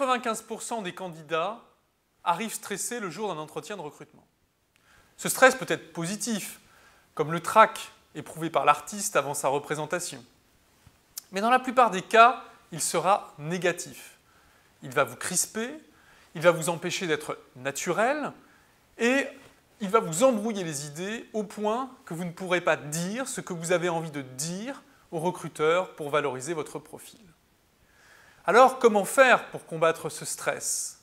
95% des candidats arrivent stressés le jour d'un entretien de recrutement. Ce stress peut être positif, comme le trac éprouvé par l'artiste avant sa représentation. Mais dans la plupart des cas, il sera négatif. Il va vous crisper, il va vous empêcher d'être naturel et il va vous embrouiller les idées au point que vous ne pourrez pas dire ce que vous avez envie de dire au recruteur pour valoriser votre profil. Alors, comment faire pour combattre ce stress?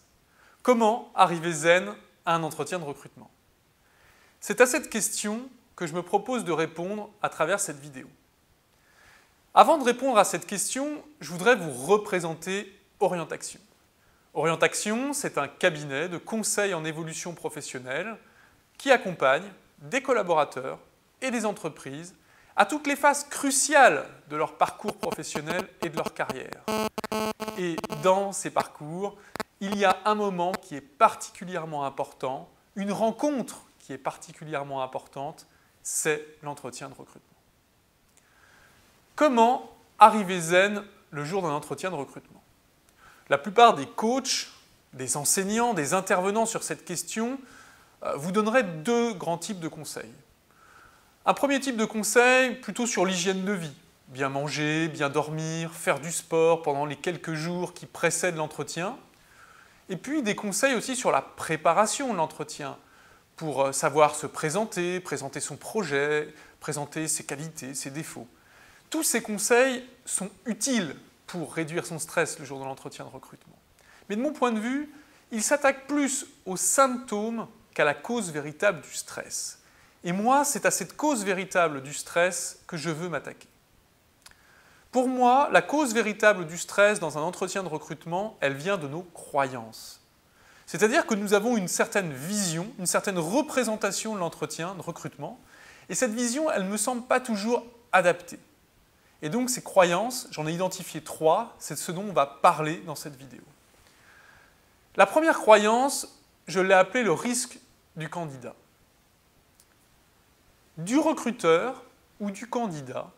Comment arriver zen à un entretien de recrutement? C'est à cette question que je me propose de répondre à travers cette vidéo. Avant de répondre à cette question, je voudrais vous représenter Orientaction. Orientaction, c'est un cabinet de conseil en évolution professionnelle qui accompagne des collaborateurs et des entreprises à toutes les phases cruciales de leur parcours professionnel et de leur carrière. Et dans ces parcours, il y a un moment qui est particulièrement important, une rencontre qui est particulièrement importante, c'est l'entretien de recrutement. Comment arriver zen le jour d'un entretien de recrutement? La plupart des coachs, des enseignants, des intervenants sur cette question vous donneraient deux grands types de conseils. Un premier type de conseil, plutôt sur l'hygiène de vie. Bien manger, bien dormir, faire du sport pendant les quelques jours qui précèdent l'entretien. Et puis des conseils aussi sur la préparation de l'entretien, pour savoir se présenter, présenter son projet, présenter ses qualités, ses défauts. Tous ces conseils sont utiles pour réduire son stress le jour de l'entretien de recrutement. Mais de mon point de vue, ils s'attaquent plus aux symptômes qu'à la cause véritable du stress. Et moi, c'est à cette cause véritable du stress que je veux m'attaquer. Pour moi, la cause véritable du stress dans un entretien de recrutement, elle vient de nos croyances. C'est-à-dire que nous avons une certaine vision, une certaine représentation de l'entretien de recrutement, et cette vision, elle ne me semble pas toujours adaptée. Et donc ces croyances, j'en ai identifié 3, c'est de ce dont on va parler dans cette vidéo. La première croyance, je l'ai appelée le risque du candidat. Du recruteur ou du candidat,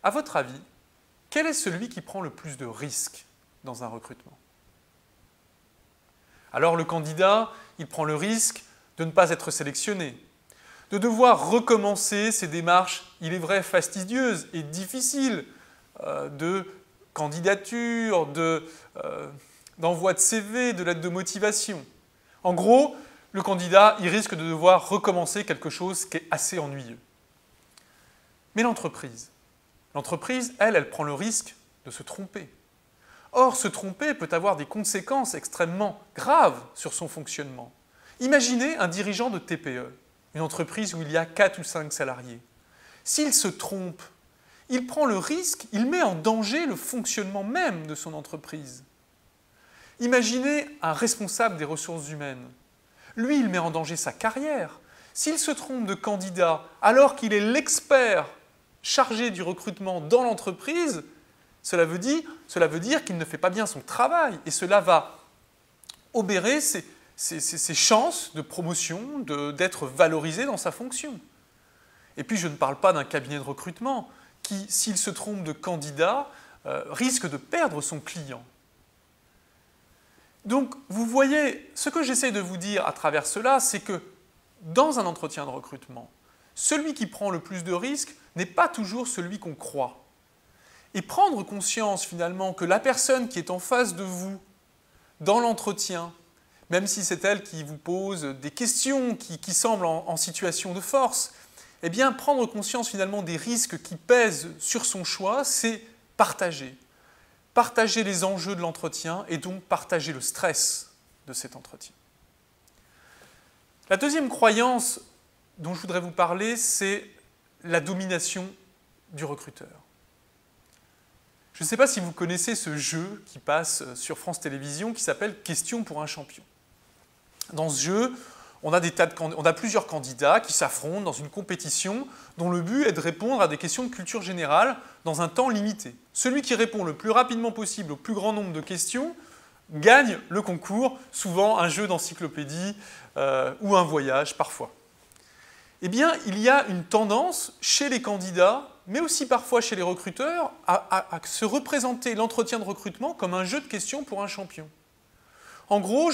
à votre avis, quel est celui qui prend le plus de risques dans un recrutement? Alors le candidat, il prend le risque de ne pas être sélectionné, de devoir recommencer ses démarches, il est vrai, fastidieuses et difficiles, de candidature, d'envoi de CV, de lettre de motivation. En gros, le candidat, il risque de devoir recommencer quelque chose qui est assez ennuyeux. Mais l'entreprise, elle prend le risque de se tromper. Or, se tromper peut avoir des conséquences extrêmement graves sur son fonctionnement. Imaginez un dirigeant de TPE, une entreprise où il y a 4 ou 5 salariés. S'il se trompe, il prend le risque, il met en danger le fonctionnement même de son entreprise. Imaginez un responsable des ressources humaines. Lui, il met en danger sa carrière. S'il se trompe de candidat alors qu'il est l'expert chargé du recrutement dans l'entreprise, cela veut dire qu'il ne fait pas bien son travail et cela va obérer ses chances de promotion, d'être valorisé dans sa fonction. Et puis je ne parle pas d'un cabinet de recrutement qui, s'il se trompe de candidat, risque de perdre son client. Donc vous voyez, ce que j'essaie de vous dire à travers cela, c'est que dans un entretien de recrutement, celui qui prend le plus de risques n'est pas toujours celui qu'on croit. Et prendre conscience finalement que la personne qui est en face de vous dans l'entretien, même si c'est elle qui vous pose des questions qui semblent en situation de force, eh bien prendre conscience finalement des risques qui pèsent sur son choix, c'est partager. Partager les enjeux de l'entretien et donc partager le stress de cet entretien. La deuxième croyance dont je voudrais vous parler, c'est la domination du recruteur. Je ne sais pas si vous connaissez ce jeu qui passe sur France Télévisions qui s'appelle « Question pour un champion ». Dans ce jeu, on a plusieurs candidats qui s'affrontent dans une compétition dont le but est de répondre à des questions de culture générale dans un temps limité. Celui qui répond le plus rapidement possible au plus grand nombre de questions gagne le concours, souvent un jeu d'encyclopédie ou un voyage parfois. Eh bien, il y a une tendance chez les candidats, mais aussi parfois chez les recruteurs, à se représenter l'entretien de recrutement comme un jeu de questions pour un champion. En gros,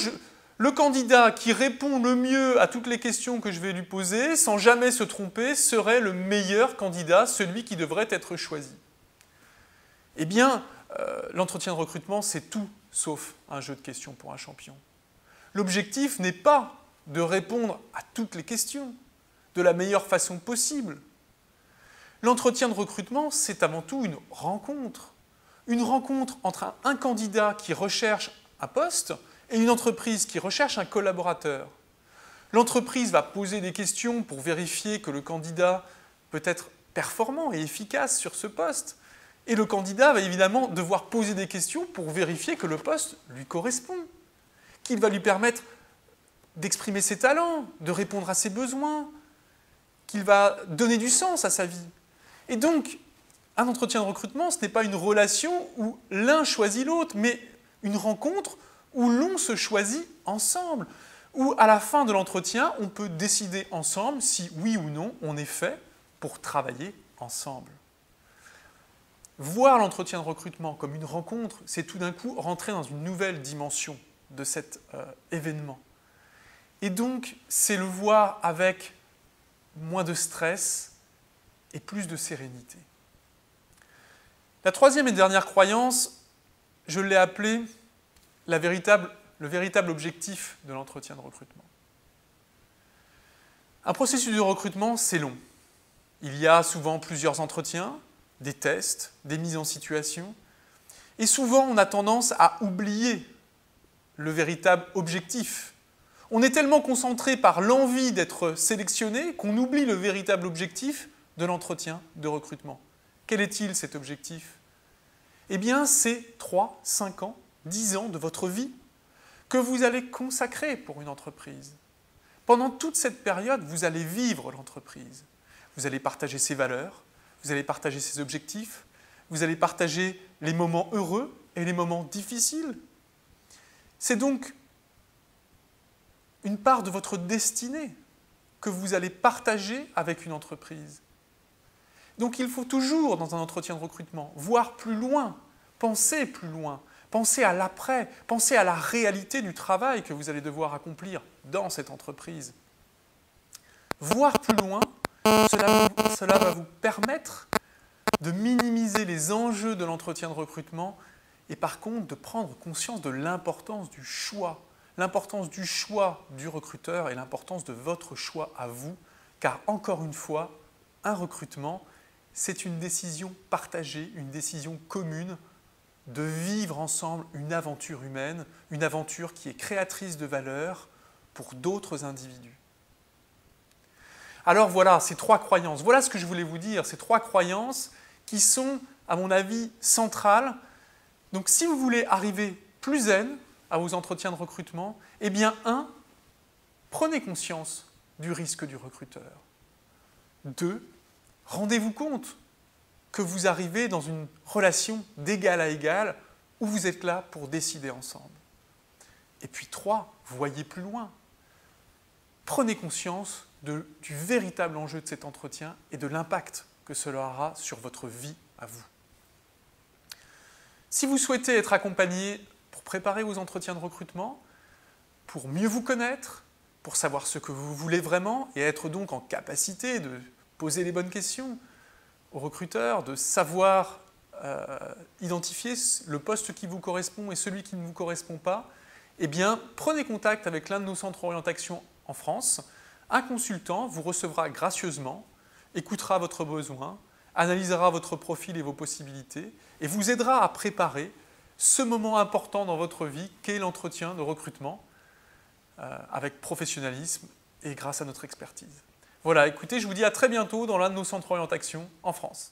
le candidat qui répond le mieux à toutes les questions que je vais lui poser, sans jamais se tromper, serait le meilleur candidat, celui qui devrait être choisi. Eh bien, l'entretien de recrutement, c'est tout sauf un jeu de questions pour un champion. L'objectif n'est pas de répondre à toutes les questions de la meilleure façon possible. L'entretien de recrutement, c'est avant tout une rencontre. Une rencontre entre un candidat qui recherche un poste et une entreprise qui recherche un collaborateur. L'entreprise va poser des questions pour vérifier que le candidat peut être performant et efficace sur ce poste. Et le candidat va évidemment devoir poser des questions pour vérifier que le poste lui correspond, qu'il va lui permettre d'exprimer ses talents, de répondre à ses besoins, qu'il va donner du sens à sa vie. Et donc, un entretien de recrutement, ce n'est pas une relation où l'un choisit l'autre, mais une rencontre où l'on se choisit ensemble, où à la fin de l'entretien, on peut décider ensemble si oui ou non on est fait pour travailler ensemble. Voir l'entretien de recrutement comme une rencontre, c'est tout d'un coup rentrer dans une nouvelle dimension de cet événement. Et donc, c'est le voir avec moins de stress et plus de sérénité. La troisième et dernière croyance, je l'ai appelée le véritable objectif de l'entretien de recrutement. Un processus de recrutement, c'est long. Il y a souvent plusieurs entretiens, des tests, des mises en situation. Et souvent, on a tendance à oublier le véritable objectif. On est tellement concentré par l'envie d'être sélectionné qu'on oublie le véritable objectif de l'entretien de recrutement. Quel est-il cet objectif? Eh bien, c'est 3, 5 ans, 10 ans de votre vie que vous allez consacrer pour une entreprise. Pendant toute cette période, vous allez vivre l'entreprise. Vous allez partager ses valeurs, vous allez partager ses objectifs, vous allez partager les moments heureux et les moments difficiles. C'est donc une part de votre destinée que vous allez partager avec une entreprise. Donc il faut toujours, dans un entretien de recrutement, voir plus loin, penser à l'après, penser à la réalité du travail que vous allez devoir accomplir dans cette entreprise. Voir plus loin, cela va vous permettre de minimiser les enjeux de l'entretien de recrutement et par contre de prendre conscience de l'importance du choix du recruteur et l'importance de votre choix à vous, car encore une fois, un recrutement, c'est une décision partagée, une décision commune de vivre ensemble une aventure humaine, une aventure qui est créatrice de valeur pour d'autres individus. Alors voilà, ces trois croyances, voilà ce que je voulais vous dire, ces trois croyances qui sont, à mon avis, centrales. Donc si vous voulez arriver plus zen à vos entretiens de recrutement, eh bien, prenez conscience du risque du recruteur. 2, rendez-vous compte que vous arrivez dans une relation d'égal à égal où vous êtes là pour décider ensemble. Et puis 3, voyez plus loin. Prenez conscience du véritable enjeu de cet entretien et de l'impact que cela aura sur votre vie à vous. Si vous souhaitez être accompagné pour préparer vos entretiens de recrutement, pour mieux vous connaître, pour savoir ce que vous voulez vraiment et être donc en capacité de poser les bonnes questions aux recruteurs, de savoir identifier le poste qui vous correspond et celui qui ne vous correspond pas, eh bien, prenez contact avec l'un de nos centres orientation en France. Un consultant vous recevra gracieusement, écoutera votre besoin, analysera votre profil et vos possibilités et vous aidera à préparer ce moment important dans votre vie qu'est l'entretien de recrutement avec professionnalisme et grâce à notre expertise. Voilà, écoutez, je vous dis à très bientôt dans l'un de nos centres orientation en France.